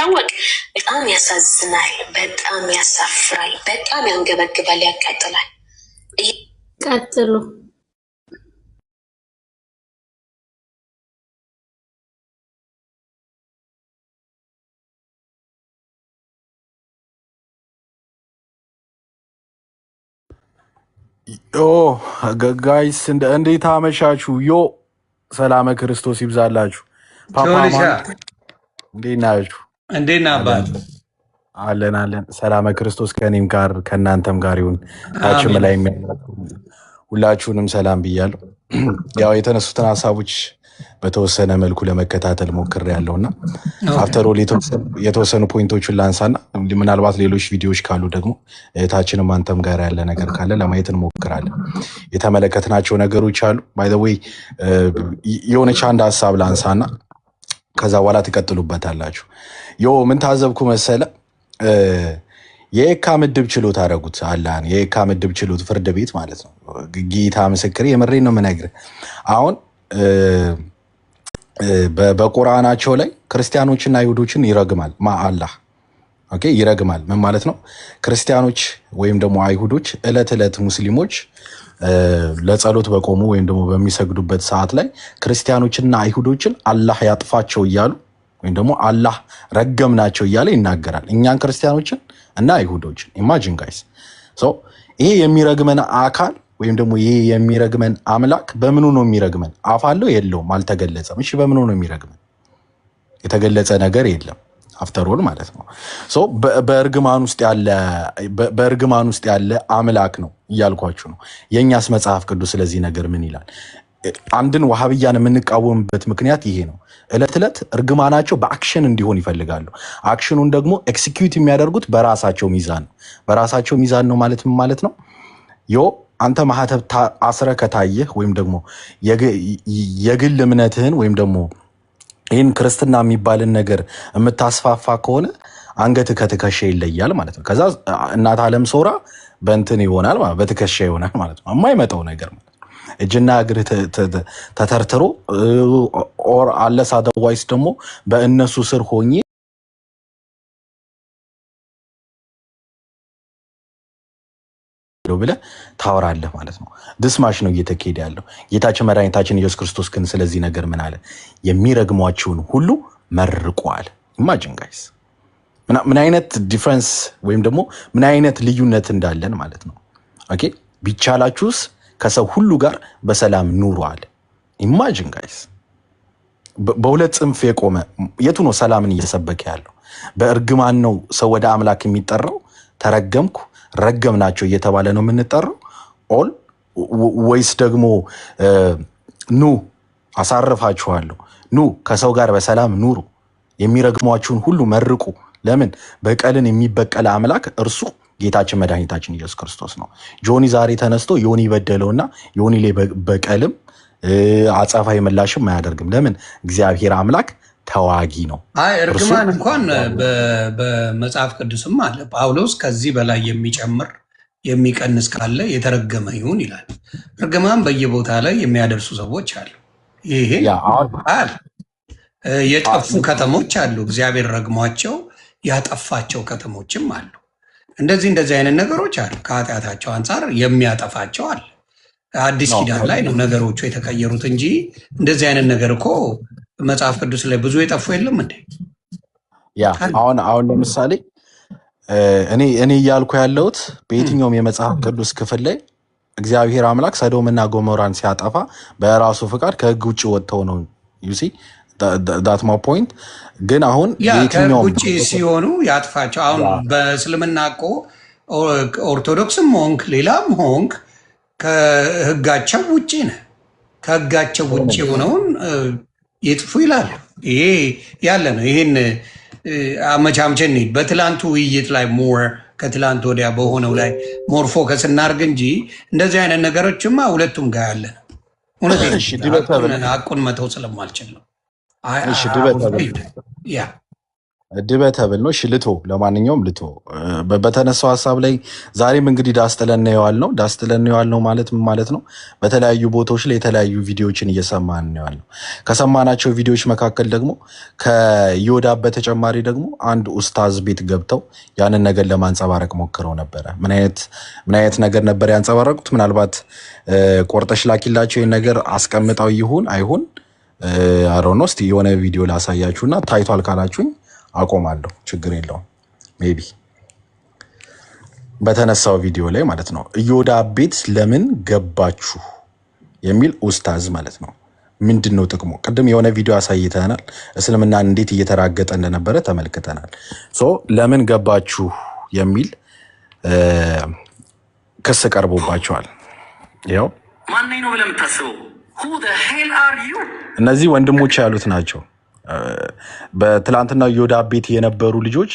ሲታወቅ በጣም ያሳዝናል፣ በጣም ያሳፍራል፣ በጣም ያንገበግባል፣ ያቃጥላል። ቀጥሉ። ጋይስ እንዴት አመሻችሁ? ሰላም ክርስቶስ ይብዛላችሁ። ፓፓማ እንዴት ናችሁ? እንዴት ነህ አባት? አለን። ሰላም ክርስቶስ ከኔም ጋር ከእናንተም ጋር ይሁን። ታችም ላይ ሁላችሁንም ሰላም ብያለሁ። ያው የተነሱትን ሀሳቦች በተወሰነ መልኩ ለመከታተል ሞክሬያለሁና አፍተር ኦል የተወሰኑ ፖይንቶችን ላንሳና ምናልባት ሌሎች ቪዲዮዎች ካሉ ደግሞ እህታችንም አንተም ጋር ያለ ነገር ካለ ለማየት እንሞክራለን። የተመለከትናቸው ነገሮች አሉ። ባይ ዘ ዌይ የሆነች አንድ ሀሳብ ላንሳና ከዛ በኋላ ትቀጥሉበታላችሁ። ምን ታዘብኩ መሰለ? የየካ ምድብ ችሎት አደረጉት። አላህን የየካ ምድብ ችሎት ፍርድ ቤት ማለት ነው። ጌታ ምስክሬ የምሬን ነው የምነግርህ። አሁን በቁርአናቸው ላይ ክርስቲያኖችና አይሁዶችን ይረግማል። አላህ ኦኬ ይረግማል። ምን ማለት ነው? ክርስቲያኖች ወይም ደግሞ አይሁዶች እለት ሙስሊሞች ለጸሎት በቆሙ ወይም ደግሞ በሚሰግዱበት ሰዓት ላይ ክርስቲያኖችና አይሁዶችን አላህ ያጥፋቸው እያሉ ወይም ደግሞ አላህ ረገምናቸው እያለ ይናገራል። እኛን ክርስቲያኖችን እና አይሁዶችን ኢማጂን ጋይስ። ይሄ የሚረግመን አካል ወይም ደግሞ ይሄ የሚረግመን አምላክ በምኑ ነው የሚረግመን? አፍ አለው የለውም? አልተገለጸም። እሺ በምኑ ነው የሚረግመን? የተገለጸ ነገር የለም አፍተሮል ማለት ነው። በእርግማን ውስጥ ያለ አምላክ ነው እያልኳችሁ ነው። የእኛስ መጽሐፍ ቅዱስ ስለዚህ ነገር ምን ይላል? አንድን ዋሃብያን የምንቃወምበት ምክንያት ይሄ ነው። እለት እርግማናቸው በአክሽን እንዲሆን ይፈልጋሉ። አክሽኑን ደግሞ ኤክሲኪዩት የሚያደርጉት በራሳቸው ሚዛን ነው። በራሳቸው ሚዛን ነው ማለት ነው። አንተ ማህተብ አስረ ከታየህ ወይም ደግሞ የግል እምነትህን ወይም ደግሞ ይህን ክርስትና የሚባልን ነገር የምታስፋፋ ከሆነ አንገት ከትከሻ ይለያል ማለት ነው። ከዛ እናት ዓለም ሶራ በእንትን ይሆናል ማለት በትከሻ ይሆናል ማለት ነው። የማይመጣው ነገር ማለት ነው። እጅና እግር ተተርትሮ ኦር አለስ አደዋይስ ደግሞ በእነሱ ስር ሆኜ ብለህ ታወራለህ ማለት ነው። ድስማሽ ነው እየተካሄደ ያለው። ጌታችን መድኃኒታችን ኢየሱስ ክርስቶስ ግን ስለዚህ ነገር ምን አለ? የሚረግሟችሁን ሁሉ መርቋል። ኢማጂን ጋይስ ምን አይነት ዲፍረንስ ወይም ደግሞ ምን አይነት ልዩነት እንዳለን ማለት ነው። ኦኬ ቢቻላችሁስ ከሰው ሁሉ ጋር በሰላም ኑሩ አለ። ኢማጂን ጋይስ በሁለት ጽንፍ የቆመ የቱ ነው ሰላምን እየሰበከ ያለው? በእርግማን ነው ሰው ወደ አምላክ የሚጠራው። ተረገምኩ ረገምናቸው እየተባለ ነው የምንጠራው ኦል ወይስ ደግሞ ኑ አሳርፋችኋለሁ፣ ኑ ከሰው ጋር በሰላም ኑሩ፣ የሚረግሟችሁን ሁሉ መርቁ። ለምን? በቀልን የሚበቀል አምላክ እርሱ ጌታችን መድኃኒታችን ኢየሱስ ክርስቶስ ነው። ጆኒ ዛሬ ተነስቶ ዮኒ በደለውና ዮኒ ላይ በቀልም አጸፋዊ ምላሽም አያደርግም። ለምን? እግዚአብሔር አምላክ ተዋጊ ነው። እርግማን እንኳን በመጽሐፍ ቅዱስም አለ። ጳውሎስ ከዚህ በላይ የሚጨምር የሚቀንስ ካለ የተረገመ ይሁን ይላል። እርግማን በየቦታ ላይ የሚያደርሱ ሰዎች አሉ። ይሄ የጠፉ ከተሞች አሉ። እግዚአብሔር ረግሟቸው ያጠፋቸው ከተሞችም አሉ። እንደዚህ አይነት ነገሮች አሉ። ከኃጢአታቸው አንጻር የሚያጠፋቸው አለ። አዲስ ኪዳን ላይ ነው ነገሮቹ የተቀየሩት እንጂ እንደዚህ አይነት ነገር እኮ መጽሐፍ ቅዱስ ላይ ብዙ የጠፉ የለም እንዴ? አሁን ለምሳሌ እኔ እያልኩ ያለሁት በየትኛውም የመጽሐፍ ቅዱስ ክፍል ላይ እግዚአብሔር አምላክ ሰዶምና ጎሞራን ሲያጠፋ በራሱ ፍቃድ ከህግ ውጭ ወጥተው ነው። ዩሲ ዳት ማ ፖይንት። ግን አሁን ከህግ ውጭ ሲሆኑ ያጥፋቸው። አሁን በእስልምና እኮ ኦርቶዶክስም ሆንክ ሌላም ሆንክ ከህጋቸው ውጭ ነህ። ከህጋቸው ውጭ የሆነውን ይጥፉ ይላል። ይሄ ያለ ነው። ይሄን አመቻምቸን በትላንቱ ውይይት ላይ ሞር ከትላንት ወዲያ በሆነው ላይ ሞር ፎከስ እናርግ እንጂ እንደዚህ አይነት ነገሮችማ ሁለቱም ጋር ያለ ነው። እውነት አቁን መተው ስለማልችል ነው። ድበተብል ነው። እሺ ልቶ ለማንኛውም ልቶ በተነሳው ሀሳብ ላይ ዛሬም እንግዲህ ዳስጥለን የዋል ነው። ዳስጥለን የዋል ነው ማለት ምን ማለት ነው? በተለያዩ ቦታዎች ላይ የተለያዩ ቪዲዮዎችን እየሰማን የዋል ነው። ከሰማናቸው ቪዲዮዎች መካከል ደግሞ ከዮዳብ በተጨማሪ ደግሞ አንድ ኡስታዝ ቤት ገብተው ያንን ነገር ለማንጸባረቅ ሞክረው ነበረ። ምን አይነት ነገር ነበር ያንጸባረቁት? ምናልባት ቆርጠሽ ላኪላቸው ይህን ነገር አስቀምጠው ይሁን አይሁን አሮን ውስጥ የሆነ ቪዲዮ ላሳያችሁና ታይቷል ካላችሁኝ አቆማለሁ። ችግር የለውም። ሜቢ በተነሳው ቪዲዮ ላይ ማለት ነው። ዮዳብ ቤት ለምን ገባችሁ የሚል ኡስታዝ ማለት ነው። ምንድን ነው ጥቅሙ? ቅድም የሆነ ቪዲዮ አሳይተናል። እስልምናን እንዴት እየተራገጠ እንደነበረ ተመልክተናል። ሶ ለምን ገባችሁ የሚል ክስ ቀርቦባቸዋል። ያው ማንነኝ ነው ብለህ የምታስበው? who the hell are you? እነዚህ ወንድሞች ያሉት ናቸው። በትላንትና ዮዳብ ቤት የነበሩ ልጆች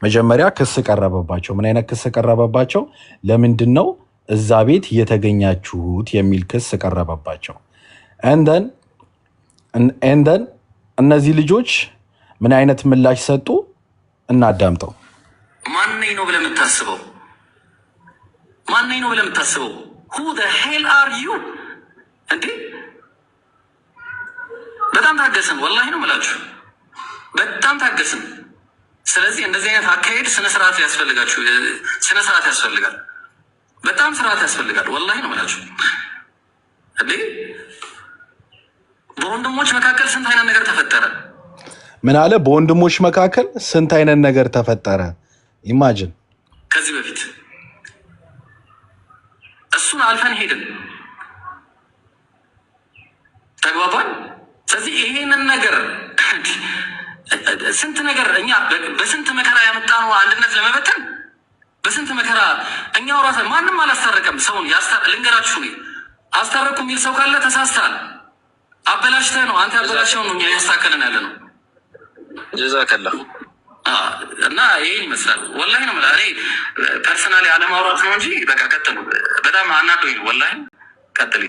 መጀመሪያ ክስ ቀረበባቸው። ምን አይነት ክስ ቀረበባቸው? ለምንድን ነው እዛ ቤት የተገኛችሁት የሚል ክስ ቀረበባቸው። እንደን እነዚህ ልጆች ምን አይነት ምላሽ ሰጡ? እናዳምጠው። ማንነኝ ነው ብለህ የምታስበው? ማንነኝ ነው ብለህ የምታስበው? who the hell are you? እንዴ በጣም ታገስን። ወላሂ ነው የምላችሁ፣ በጣም ታገስን። ስለዚህ እንደዚህ አይነት አካሄድ ስነስርዓት ያስፈልጋችሁ፣ ስነስርዓት ያስፈልጋል። በጣም ስርዓት ያስፈልጋል። ወላሂ ነው የምላችሁ። እንዴ በወንድሞች መካከል ስንት አይነት ነገር ተፈጠረ። ምን አለ? በወንድሞች መካከል ስንት አይነት ነገር ተፈጠረ። ኢማጂን ከዚህ በፊት እሱን አልፈን ሄድን። ተግባባን። ስለዚህ ይሄንን ነገር ስንት ነገር እኛ በስንት መከራ ያመጣነው አንድነት ለመበተን በስንት መከራ እኛው ራሳ ማንም አላስታረቀም። ሰውን ልንገራችሁ፣ አስታረቁ የሚል ሰው ካለ ተሳስተሃል። አበላሽተህ ነው አንተ፣ አበላሽተው ነው እኛ እያስተካከልን ያለ ነው። ጀዛከላ እና ይሄን ይመስላል። ወላሂ ነው እኔ ፐርሰናሊ አለማውራት ነው እንጂ በቃ ቀጥሉ። በጣም አናዶኝ ነው ወላሂ። ቀጥል።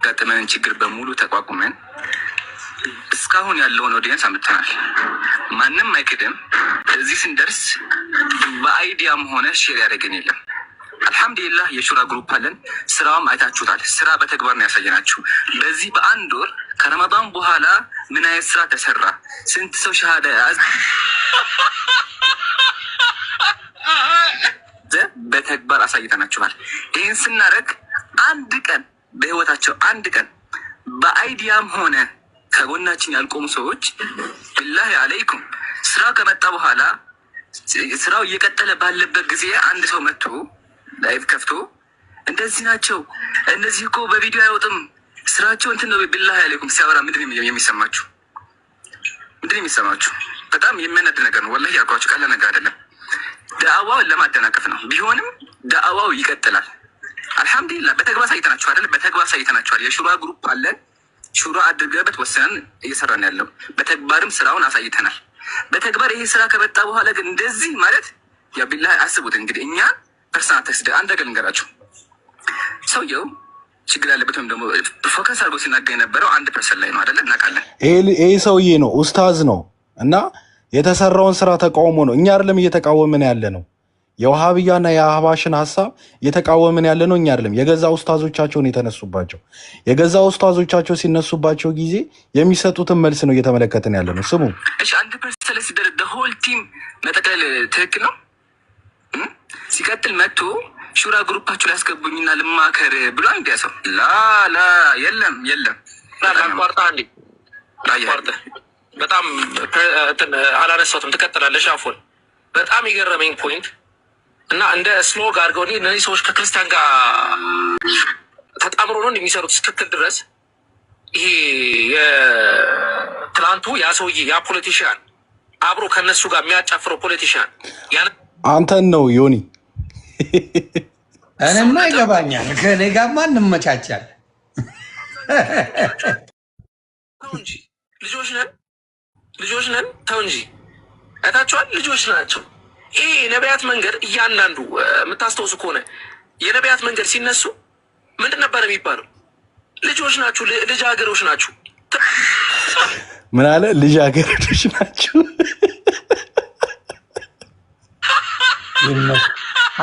ያጋጠመንን ችግር በሙሉ ተቋቁመን እስካሁን ያለውን ኦዲየንስ አምጥተናል። ማንም አይክድም። እዚህ ስንደርስ በአይዲያም ሆነ ሼር ያደረገን የለም። አልሐምዱሊላህ የሹራ ግሩፕ አለን። ስራውም አይታችሁታል። ስራ በተግባር ነው ያሳየናችሁ። በዚህ በአንድ ወር ከረመዳን በኋላ ምን አይነት ስራ ተሰራ፣ ስንት ሰው ሸሃዳ ያዝ በተግባር አሳይተናችኋል። ይህን ስናደርግ አንድ ቀን በህይወታቸው አንድ ቀን በአይዲያም ሆነ ከጎናችን ያልቆሙ ሰዎች ቢላሂ አለይኩም ስራ ከመጣ በኋላ ስራው እየቀጠለ ባለበት ጊዜ አንድ ሰው መጥቶ ላይቭ ከፍቶ እንደዚህ ናቸው እነዚህ እኮ በቪዲዮ አይወጥም ስራቸው እንትን ነው ቢላሂ አለይኩም ሲያወራ ምንድን ነው የሚሰማችሁ? ምንድን ነው የሚሰማችሁ? በጣም የሚያናድ ነገር ነው ወላሂ። ያልኳችሁ ቀላል ነገር አይደለም። ዳዕዋውን ለማደናቀፍ ነው። ቢሆንም ዳዕዋው ይቀጥላል። አልሐምዱሊላህ በተግባር ሳይተናችሁ አይደል? በተግባር ሳይተናችኋል። የሹራ ግሩፕ አለን። ሹራ አድርገበት ወሰነን እየሰራን ያለው በተግባርም ስራውን አሳይተናል። በተግባር ይሄ ስራ ከመጣ በኋላ ግን እንደዚህ ማለት ያ ቢላሂ አስቡት። እንግዲህ እኛ ፐርሰናል ተክስደ አንድ ነገር ልንገራችሁ። ሰውየው ችግር ያለበት ወይም ደግሞ ፎከስ አድርጎ ሲናገር የነበረው 1% ላይ ነው አይደለ? እናውቃለን። ይሄ ሰውዬ ነው ኡስታዝ ነው እና የተሰራውን ስራ ተቃውሞ ነው። እኛ አይደለም እየተቃወምን ያለ ነው። የውሃብያና የአህባሽን ሀሳብ እየተቃወምን ያለ ነው። እኛ አይደለም። የገዛ ኡስታዞቻቸውን የተነሱባቸው የገዛ ኡስታዞቻቸው ሲነሱባቸው ጊዜ የሚሰጡትን መልስ ነው እየተመለከትን ያለ ነው። ስሙ። እሺ 1% ላይ ሲደረግ ሆል ቲም መጠቅለል ትክክል ነው። ሲቀጥል መጥቶ ሹራ ግሩፓችሁ ላይ ያስገቡኝና ልማከር ብሎ እንዲያ ሰው ላ የለም ላቋርጣ አንዴ ላቋርጣ። በጣም አላነሳሁትም። ትቀጥላለሽ። አፎን በጣም የገረመኝ ፖይንት እና እንደ ስሎግ አድርገው እነዚህ ሰዎች ከክርስቲያን ጋር ተጣምሮ ነው የሚሰሩት እስክትል ድረስ ይሄ የትላንቱ ያ ሰውዬ ያ ፖለቲሽያን አብሮ ከነሱ ጋር የሚያጫፍረው ፖለቲሽያን አንተን ነው ዮኒ። እኔማ ይገባኛል። ከኔ ጋርማ እንመቻቻለን። ተው እንጂ ልጆች ነን። ተው እንጂ አይታችኋል። ልጆች ናቸው። ይሄ የነቢያት መንገድ እያንዳንዱ የምታስታውሱ ከሆነ የነቢያት መንገድ ሲነሱ ምንድን ነበር የሚባለው? ልጆች ናችሁ፣ ልጃገሮች ናችሁ። ምን አለ? ልጃገረዶች ናቸው።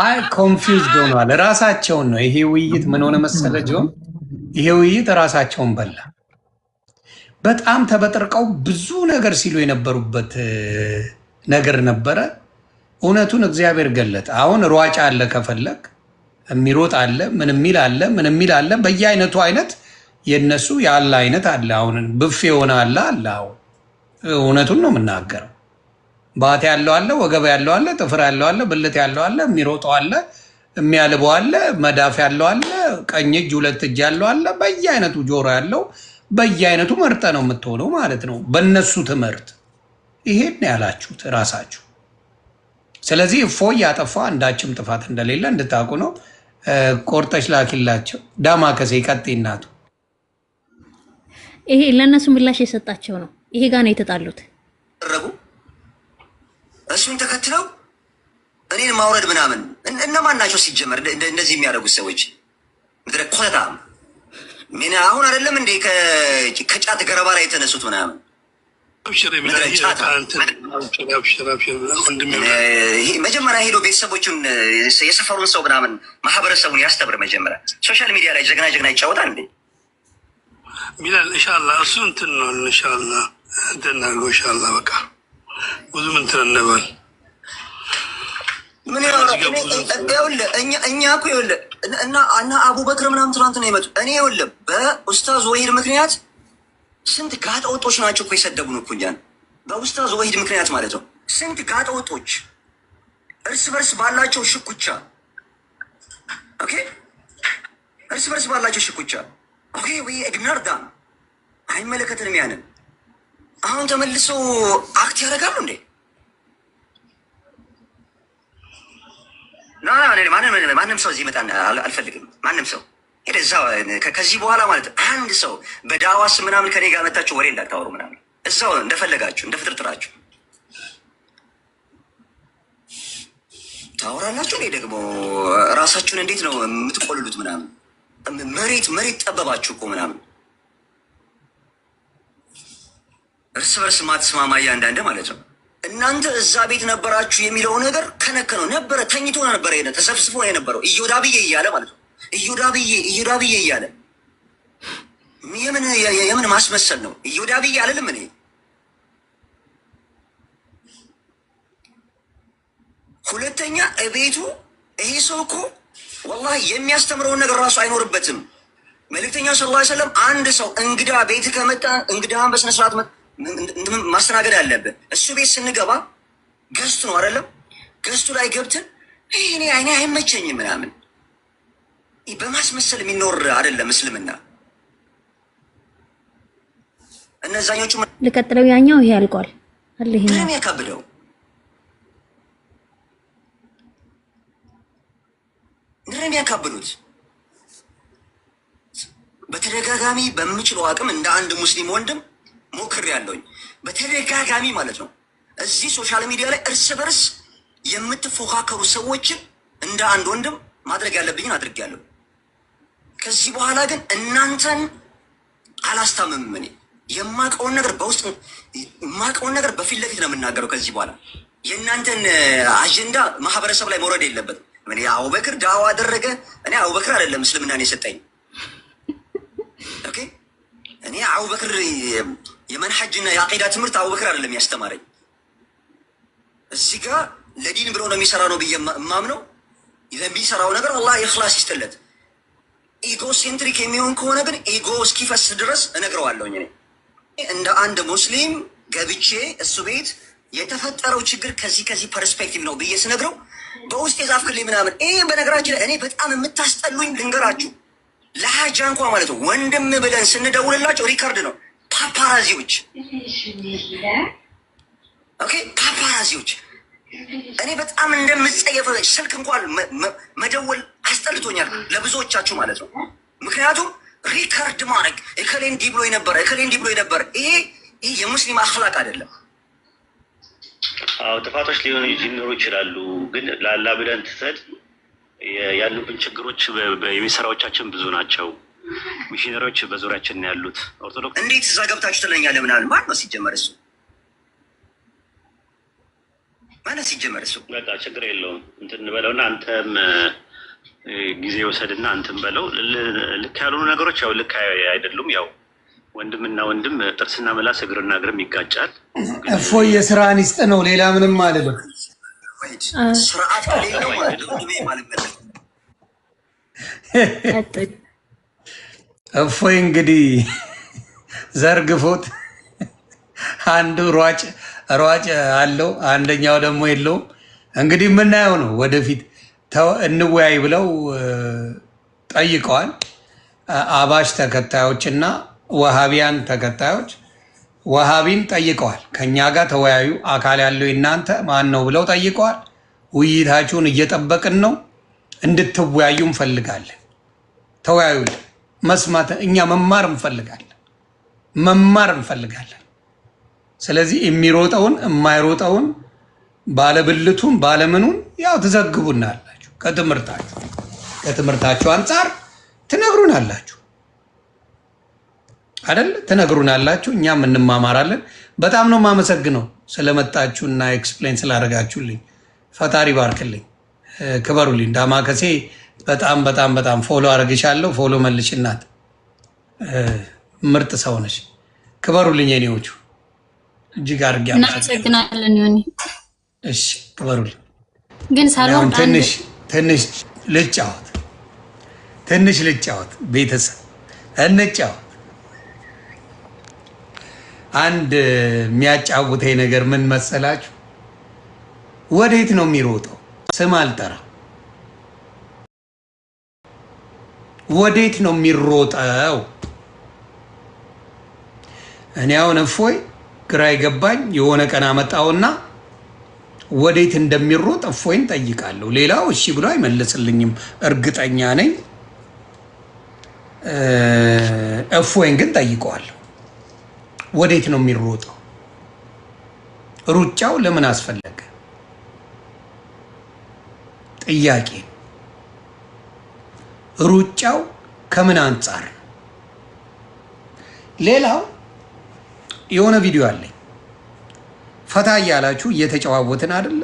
አይ ኮንፊውዝድ ሆኗል። ራሳቸውን ነው ይሄ ውይይት ምን ሆነ መሰለ ጆን፣ ይሄ ውይይት ራሳቸውን በላ። በጣም ተበጥርቀው ብዙ ነገር ሲሉ የነበሩበት ነገር ነበረ። እውነቱን እግዚአብሔር ገለጠ። አሁን ሯጭ አለ፣ ከፈለግ የሚሮጥ አለ፣ ምን የሚል አለ፣ ምን የሚል አለ። በየአይነቱ አይነት የነሱ ያለ አይነት አለ። አሁን ብፌ የሆነ አለ አለ። አሁን እውነቱን ነው የምናገረው። ባት ያለው አለ፣ ወገብ ያለው አለ፣ ጥፍር ያለው አለ፣ ብልት ያለው አለ፣ የሚሮጠው አለ፣ የሚያልበው አለ፣ መዳፍ ያለው አለ፣ ቀኝ እጅ ሁለት እጅ ያለው አለ። በየአይነቱ ጆሮ ያለው በየአይነቱ መርጠ ነው የምትሆነው ማለት ነው በእነሱ ትምህርት። ይሄን ያላችሁት ራሳችሁ። ስለዚህ እፎይ ያጠፋ አንዳችም ጥፋት እንደሌለ እንድታውቁ ነው። ቆርጠሽ ላኪላቸው። ዳማ ከሴ ቀጤ እናቱ ይሄ ለእነሱ ምላሽ የሰጣቸው ነው። ይሄ ጋር ነው የተጣሉት። እሱን ተከትለው እኔን ማውረድ ምናምን እነማን ናቸው ሲጀመር እንደዚህ የሚያደርጉት ሰዎች? ምድረ ኮታ ምን አሁን አይደለም እንዴ ከጫት ገረባ ላይ የተነሱት ምናምን መጀመሪያ ሄዶ ቤተሰቦቹን የሰፈሩን ሰው ምናምን ማህበረሰቡን ያስተምር። መጀመሪያ ሶሻል ሚዲያ ላይ ጀግና ጀግና ይጫወታል እንዴ ቢላል። ኢንሻአላህ እሱ እንትን ነው። ኢንሻአላህ እንደናገው ኢንሻአላህ በቃ ብዙ ምን ተነባል ምን እኛ እኮ ይኸውልህ እና አቡበክር ምናምን ትናንት ነው የመጡት። እኔ ይኸውልህ በኡስታዝ ወሂድ ምክንያት ስንት ጋጠ ወጦች ናቸው እኮ የሰደቡን እኮ እኛን። በኡስታዝ ወሂድ ምክንያት ማለት ነው። ስንት ጋጠ ወጦች እርስ በርስ ባላቸው ሽኩቻ፣ ኦኬ፣ እርስ በርስ ባላቸው ሽኩቻ፣ ኦኬ፣ ወይ ኢግኖር ዳም አይመለከተንም። ያንን አሁን ተመልሶ አክት ያደርጋሉ እንዴ? ማንም ሰው እዚህ መጣ አልፈልግም። ማንም ሰው ሄደ እዛው። ከዚህ በኋላ ማለት አንድ ሰው በዳዋስ ምናምን ከኔ ጋር መጣችሁ ወሬ እንዳታወሩ ምናምን፣ እዛው እንደፈለጋችሁ እንደ ፍጥርጥራችሁ ታወራላችሁ። እኔ ደግሞ ራሳችሁን እንዴት ነው የምትቆልሉት ምናምን። መሬት ጠበባችሁ እኮ ምናምን። እርስ በርስ ማትስማማ እያንዳንድ ማለት ነው። እናንተ እዛ ቤት ነበራችሁ የሚለው ነገር ከነከነው ነበረ። ተኝቶ ነበረ ተሰብስቦ የነበረው እዮዳብዬ እያለ ማለት ነው። እዮዳብዬ እያለ የምን ማስመሰል ነው? እዮዳብዬ አልልም እኔ። ሁለተኛ ቤቱ ይሄ ሰው እኮ ወላሂ የሚያስተምረውን ነገር ራሱ አይኖርበትም። መልእክተኛው ሰለላሁ ዐለይሂ ወሰለም አንድ ሰው እንግዳ ቤት ከመጣ እንግዳህን በስነስርዓት ማስተናገድ አለብን። እሱ ቤት ስንገባ ገዝቱ ነው አይደለም? ገዝቱ ላይ ገብተን እኔ አይኔ አይመቸኝም ምናምን በማስመሰል የሚኖር አይደለም እስልምና። እነዛኞቹ ልቀጥለው፣ ያኛው ይሄ አልቋል አለ። ይሄ ነው ያካብደው። ምንም ያካብዱት። በተደጋጋሚ በምችለው አቅም እንደ አንድ ሙስሊም ወንድም ሞክር ያለውኝ በተደጋጋሚ ማለት ነው። እዚህ ሶሻል ሚዲያ ላይ እርስ በርስ የምትፎካከሩ ሰዎችን እንደ አንድ ወንድም ማድረግ ያለብኝን አድርጌያለሁ። ከዚህ በኋላ ግን እናንተን አላስታምምም። እኔ የማውቀውን ነገር በውስጥ የማውቀውን ነገር በፊት ለፊት ነው የምናገረው። ከዚህ በኋላ የእናንተን አጀንዳ ማህበረሰብ ላይ መውረድ የለበትም። እኔ አቡበክር ዳዋ አደረገ። እኔ አቡበክር አይደለም እስልምናን የሰጠኝ። ኦኬ፣ እኔ አቡበክር የመንሐጅና የአቂዳ ትምህርት አቡበክር አይደለም ያስተማረኝ። እዚህ ጋር ለዲን ብሎ ነው የሚሰራ ነው ብዬ የማምነው። ለሚሰራው ነገር አላህ ኢኽላስ ይስጥለት። ኢጎ ሴንትሪክ የሚሆን ከሆነ ግን ኢጎ እስኪፈስ ድረስ እነግረዋለሁኝ። እኔ እንደ አንድ ሙስሊም ገብቼ እሱ ቤት የተፈጠረው ችግር ከዚህ ፐርስፔክቲቭ ነው ብዬ ስነግረው በውስጥ የጻፍክልኝ ምናምን። ይህ በነገራችን ላይ እኔ በጣም የምታስጠሉኝ ልንገራችሁ፣ ለሀጃ እንኳ ማለት ነው ወንድም ብለን ስንደውልላቸው ሪካርድ ነው ፓፓራዚዎች። ኦኬ፣ ፓፓራዚዎች እኔ በጣም እንደምጸየፈ ስልክ እንኳን መደወል አስጠልቶኛል፣ ለብዙዎቻችሁ ማለት ነው። ምክንያቱም ሪካርድ ማድረግ እከሌ እንዲህ ብሎ የነበረ እከሌ እንዲህ ብሎ የነበረ ይሄ የሙስሊም አክላቅ አይደለም። አዎ ጥፋቶች ሊኖሩ ይችላሉ፣ ግን ለአላህ ብለን ትተን ያሉብን ችግሮች የቤት ስራዎቻችን ብዙ ናቸው። ሚሽነሪዎች በዙሪያችን ያሉት ኦርቶዶክስ እንዴት እዛ ገብታችሁ ትለኛለህ ምናምን ማን ነው ሲጀመር እሱ ማለት ሲጀመር እሱ በቃ ችግር የለውም እንትን በለውና አንተም ጊዜ ወሰድና አንተም በለው ልክ ያልሆኑ ነገሮች ያው ልክ አይደሉም ያው ወንድምና ወንድም ጥርስና ምላስ እግርና እግርም ይጋጫል እፎይ የስራን ይስጥ ነው ሌላ ምንም አይደለም ስርዓት ከሌለው ማለት ነው እፎይ እንግዲህ ዘርግፎት አንዱ ሯጭ አለው አንደኛው ደግሞ የለውም እንግዲህ የምናየው ነው ወደፊት እንወያይ ብለው ጠይቀዋል አባሽ ተከታዮችና ወሃቢያን ተከታዮች ወሃቢን ጠይቀዋል ከኛ ጋር ተወያዩ አካል ያለው እናንተ ማን ነው ብለው ጠይቀዋል ውይይታችሁን እየጠበቅን ነው እንድትወያዩ እንፈልጋለን ተወያዩ መስማት እኛ መማር እንፈልጋለን ስለዚህ የሚሮጠውን የማይሮጠውን ባለብልቱን ባለምኑን ያው ትዘግቡናላችሁ ከትምህርታችሁ አንፃር ትነግሩናላችሁ አይደል ትነግሩናላችሁ እኛም እንማማራለን በጣም ነው የማመሰግነው ስለመጣችሁና ኤክስፕሌን ስላደረጋችሁልኝ ፈጣሪ ባርክልኝ ክበሩልኝ ዳማከሴ በጣም ፎሎ አረግሻለሁ ፎሎ መልሽናት ምርጥ ሰው ነሽ ክበሩልኝ የኔዎቹ እጅግ አድርጌ እናመሰግናለን ዮኒ እሺ ክበሩልኝ ግን ሳሎን ትንሽ ልጫወት ቤተሰብ እንጫወት አንድ የሚያጫውተኝ ነገር ምን መሰላችሁ ወዴት ነው የሚሮጠው ስም አልጠራ ወዴት ነው የሚሮጠው እኔ አሁን እፎይ ግራ ይገባኝ የሆነ ቀን አመጣውና ወዴት እንደሚሮጥ እፎይን ጠይቃለሁ ሌላው እሺ ብሎ አይመልስልኝም እርግጠኛ ነኝ እፎይን ግን ጠይቀዋለሁ ወዴት ነው የሚሮጠው ሩጫው ለምን አስፈለገ ጥያቄ ሩጫው ከምን አንፃር ሌላው የሆነ ቪዲዮ አለኝ ፈታ እያላችሁ እየተጨዋወትን አይደለ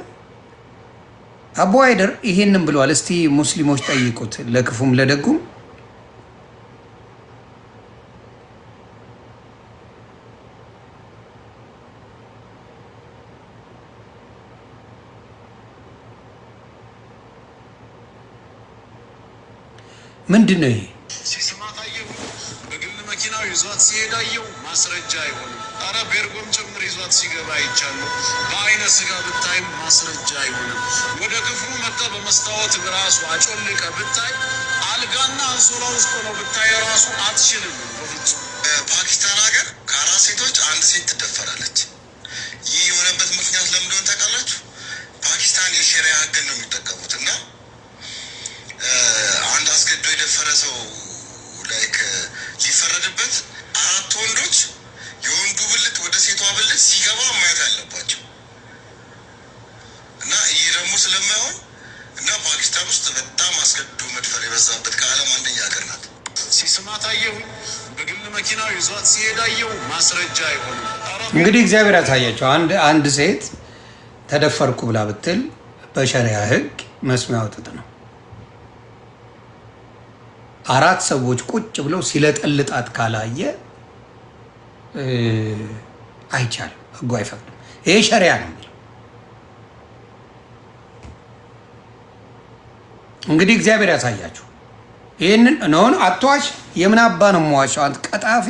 አቡ ሃይደር ይሄንን ብሏል እስቲ ሙስሊሞች ጠይቁት ለክፉም ለደጉም ምንድነው ይሄ ሲስማታየው በግል መኪናው ይዟት ሲሄዳየው ማስረጃ አይሆንም አረ ቤርጎም ጭምር ይዟት ሲገባ አይቻለሁ በአይነ ስጋ ብታይም ማስረጃ አይሆንም ወደ ክፍሉ መጣ በመስታወት ራሱ አጮልቀ ብታይ አልጋና አንሶላ ውስጥ ሆኖ ብታይ ራሱ አትችልም በፍጹም ፓኪስታን ሀገር ከአራት ሴቶች አንድ ሴት ትደፈራለች ይህ የሆነበት ምክንያት ለምን እንደሆነ ታውቃላችሁ ፓኪስታን የሸሪያ ህግን ነው የሚጠቀሙት እና አንድ አስገድዶ የደፈረ ሰው ላይክ ሊፈረድበት አራት ወንዶች የወንዱ ብልት ወደ ሴቷ ብልት ሲገባ ማየት አለባቸው እና ይህ ደግሞ ስለማይሆን እና ፓኪስታን ውስጥ በጣም አስገድዶ መድፈር የበዛበት ከዓለም አንደኛ ሀገር ናት። ሲስማታየው በግል መኪናው ይዟት ሲሄዳየው ማስረጃ አይሆንም። እንግዲህ እግዚአብሔር ያሳያቸው አንድ ሴት ተደፈርኩ ብላ ብትል በሸሪያ ህግ መስሚያ አውጥጥ ነው አራት ሰዎች ቁጭ ብለው ሲለጠልጣት ካላየ አይቻልም ህጉ አይፈቅድም ይሄ ሸሪያ ነው እንግዲህ እግዚአብሔር ያሳያችሁ ይሄንን ነው አትዋሽ የምን አባ ነው የምዋሸው አንተ ቀጣፊ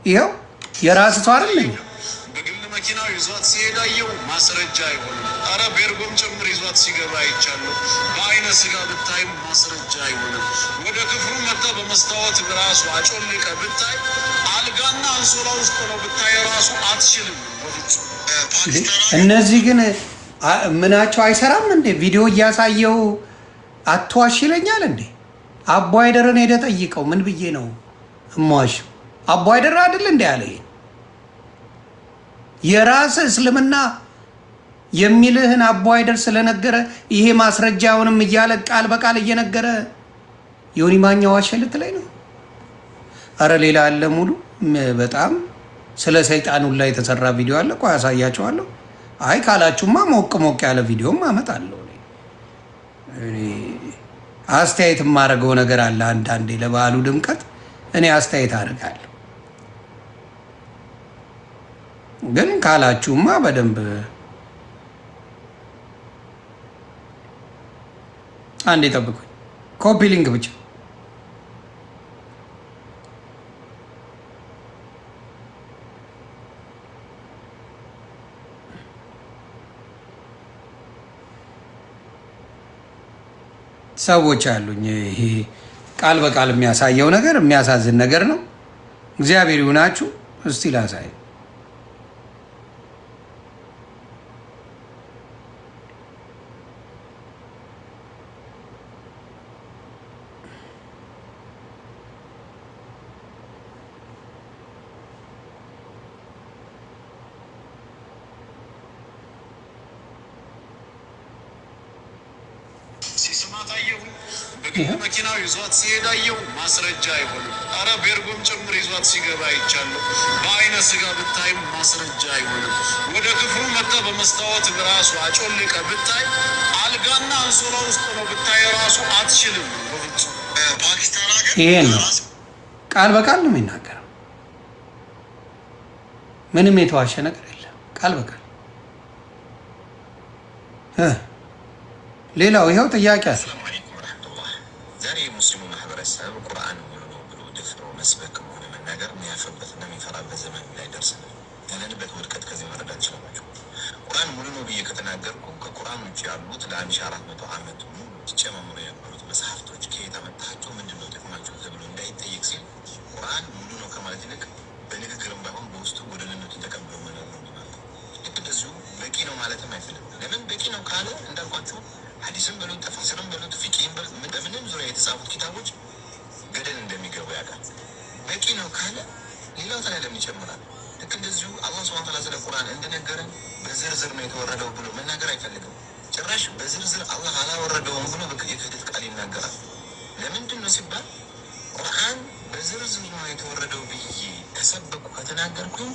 ይሄው የራስ ሰው አይደል በግል መኪናው ይዟት ሲሄዳየው ማስረጃ አይሆንም አረ ቤርጎም ጭምር ይዟት ሲገባ አይቻለሁ በአይነ ስጋ ብታይም ማስረጃ አይሆንም ወደ ክፍሉ መጣ በመስታወት ራሱ አጮልቀ ብታይ አልጋና አንሶላ ውስጥ ሆኖ ብታይ ራሱ አትችልም በፍጹም እነዚህ ግን ምናቸው አይሰራም እንዴ ቪዲዮ እያሳየው አትዋሽ ይለኛል እንዴ አቡ ሃይደርን ሄደ ጠይቀው ምን ብዬ ነው እማዋሽ አቡ ሃይደር አይደል እንዴ ያለ የራስ እስልምና የሚልህን አቡ ሃይደር ስለነገረ ይሄ ማስረጃውንም እያለ ቃል በቃል እየነገረ ዮኒ ማኛ ዋሸ ልትለኝ ነው አረ ሌላ አለ ሙሉ በጣም ስለ ሰይጣኑ ላይ የተሰራ ቪዲዮ አለ። ቆይ አሳያችኋለሁ። አይ ካላችሁማ ሞቅ ሞቅ ያለ ቪዲዮም አመጣለሁ። እኔ አስተያየት የማደርገው ነገር አለ። አንዳንዴ ለበዓሉ ድምቀት እኔ አስተያየት አደርጋለሁ። ግን ካላችሁማ በደንብ አንዴ ጠብቁኝ። ኮፒ ሊንክ ብቻ ሰዎች አሉኝ። ይሄ ቃል በቃል የሚያሳየው ነገር የሚያሳዝን ነገር ነው። እግዚአብሔር ይሁናችሁ። እስቲ ላሳይ። ሲስማት አየሁ። በግል መኪናው ይዟት ሲሄድ አየሁ። ማስረጃ አይሆንም። አረ ቤርጎም ጭምር ይዟት ሲገባ አይቻለሁ። በአይነ ስጋ ብታይም ማስረጃ አይሆንም። ወደ ክፍሉ መጣ በመስታወት ራሱ አጮልቀ ብታይ አልጋና አንሶላ ውስጥ ነው ብታይ ራሱ አትችልም። በፍጹም ፓኪስታን ሀገር ይሄን ነው ቃል በቃል ነው የሚናገረው። ምንም የተዋሸ ነገር የለም። ቃል በቃል ሌላው ይኸው ጥያቄ አለ። ሰላም አለይኩም ወራህመቱላህ። ዛሬ የሙስሊሙ ማህበረሰብ ቁርአን ሙሉ ነው ብሎ ደፍሮ መስበክ ሆነ መናገር የሚያፍርበትና የሚፈራበት ዘመን ላይ ደርሰናል። ያለንበት ውድቀት ከዚህ መረዳት ይችላላችሁ። ቁርአን ሙሉ ነው ብዬ ከተናገርኩ ከቁርአን ውጭ ያሉት ለ1400 ዓመት ሙሉ ሲጨማምሩ የነበሩት መጽሐፍቶች ከየት አመጣቸው፣ ምንድነው ጥቅማቸው ተብሎ እንዳይጠየቅ ሲል ቁርአን ሙሉ ነው ከማለት ይልቅ በንግግርም ባይሆን በውስጡ ጎደልነቱን ተቀብሎ መኖር ነው ማለት ነው። ልክ እንደዚሁ በቂ ነው ማለትም አይፈልግም። ለምን በቂ ነው ካለ እንዳልኳችሁ ሐዲስም በሉት ተፍሲርም በሉት ፊቅህም በሉት በምንም ዙሪያ የተጻፉት ኪታቦች ገደል እንደሚገቡ ያውቃል። በቂ ነው ካለ ሌላው ታዲያ ለምን ይጨምራል? ልክ እንደዚሁ አላህ ሱብሓነሁ ወተዓላ ስለ ቁርአን እንደነገረን በዝርዝር ነው የተወረደው ብሎ መናገር አይፈልግም። ጭራሽ በዝርዝር አላህ አላወረደውም ብሎ የክህደት ቃል ይናገራል። ለምንድን ነው ሲባል ቁርአን በዝርዝር ነው የተወረደው ብዬ ከሰበኩ ከተናገርኩኝ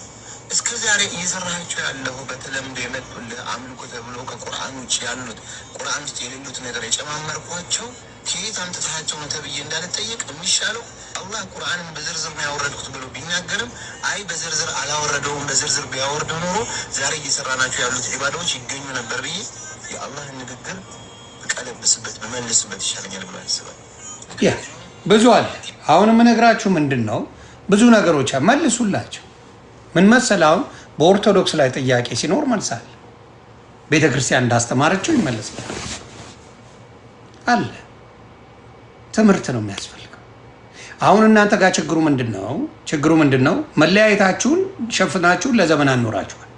እስከ ዛሬ እየሰራቸው ያለው በተለምዶ የመጡልህ አምልኮ ተብሎ ከቁርአን ውጭ ያሉት ቁርአን ውስጥ የሌሉት ነገር የጨማመርኳቸው ከየት አምጥታቸው ነው ተብዬ እንዳልጠየቅ የሚሻለው አላህ ቁርአንን በዝርዝር ነው ያወረድኩት ብሎ ቢናገርም አይ በዝርዝር አላወረደውም፣ በዝርዝር ቢያወርደው ኖሮ ዛሬ እየሰራናቸው ያሉት ዒባዳዎች ይገኙ ነበር ብዬ የአላህን ንግግር ብቀለብስበት ብመልስበት ይሻለኛል ብሎ ያስባል። ብዙ አለ። አሁን የምነግራችሁ ምንድን ነው፣ ብዙ ነገሮች መልሱላቸው። ምን መሰለህ፣ አሁን በኦርቶዶክስ ላይ ጥያቄ ሲኖር መልሳል። ቤተ ክርስቲያን እንዳስተማረችው ይመለሳል አለ። ትምህርት ነው የሚያስፈልገው። አሁን እናንተ ጋር ችግሩ ምንድን ነው? ችግሩ ምንድን ነው? መለያየታችሁን ሸፍናችሁን ለዘመን አኖራችኋል።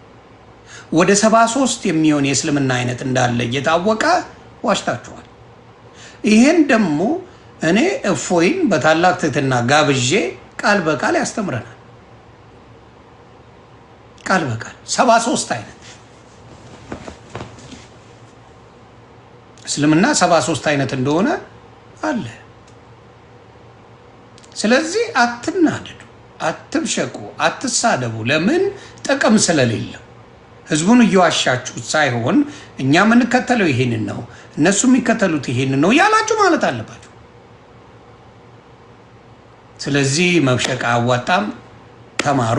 ወደ 73 የሚሆን የእስልምና አይነት እንዳለ እየታወቀ ዋሽታችኋል። ይሄን ደግሞ እኔ እፎይን በታላቅ ትህትና ጋብዤ ቃል በቃል ያስተምረናል። ቃል በቃል 73 አይነት እስልምና 73 አይነት እንደሆነ አለ። ስለዚህ አትናደዱ፣ አትብሸቁ፣ አትሳደቡ። ለምን? ጥቅም ስለሌለው ህዝቡን እየዋሻችሁት ሳይሆን እኛ የምንከተለው ይሄንን ነው፣ እነሱ የሚከተሉት ይሄንን ነው ያላችሁ ማለት አለባችሁ። ስለዚህ መብሸቅ አያዋጣም። ተማሩ፣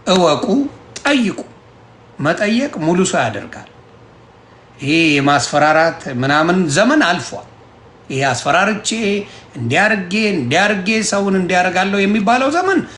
እወቁ፣ ጠይቁ። መጠየቅ ሙሉ ሰው ያደርጋል። ይሄ የማስፈራራት ምናምን ዘመን አልፏል። ይሄ አስፈራርቼ እንዲያርጌ ሰውን እንዲያረጋለሁ የሚባለው ዘመን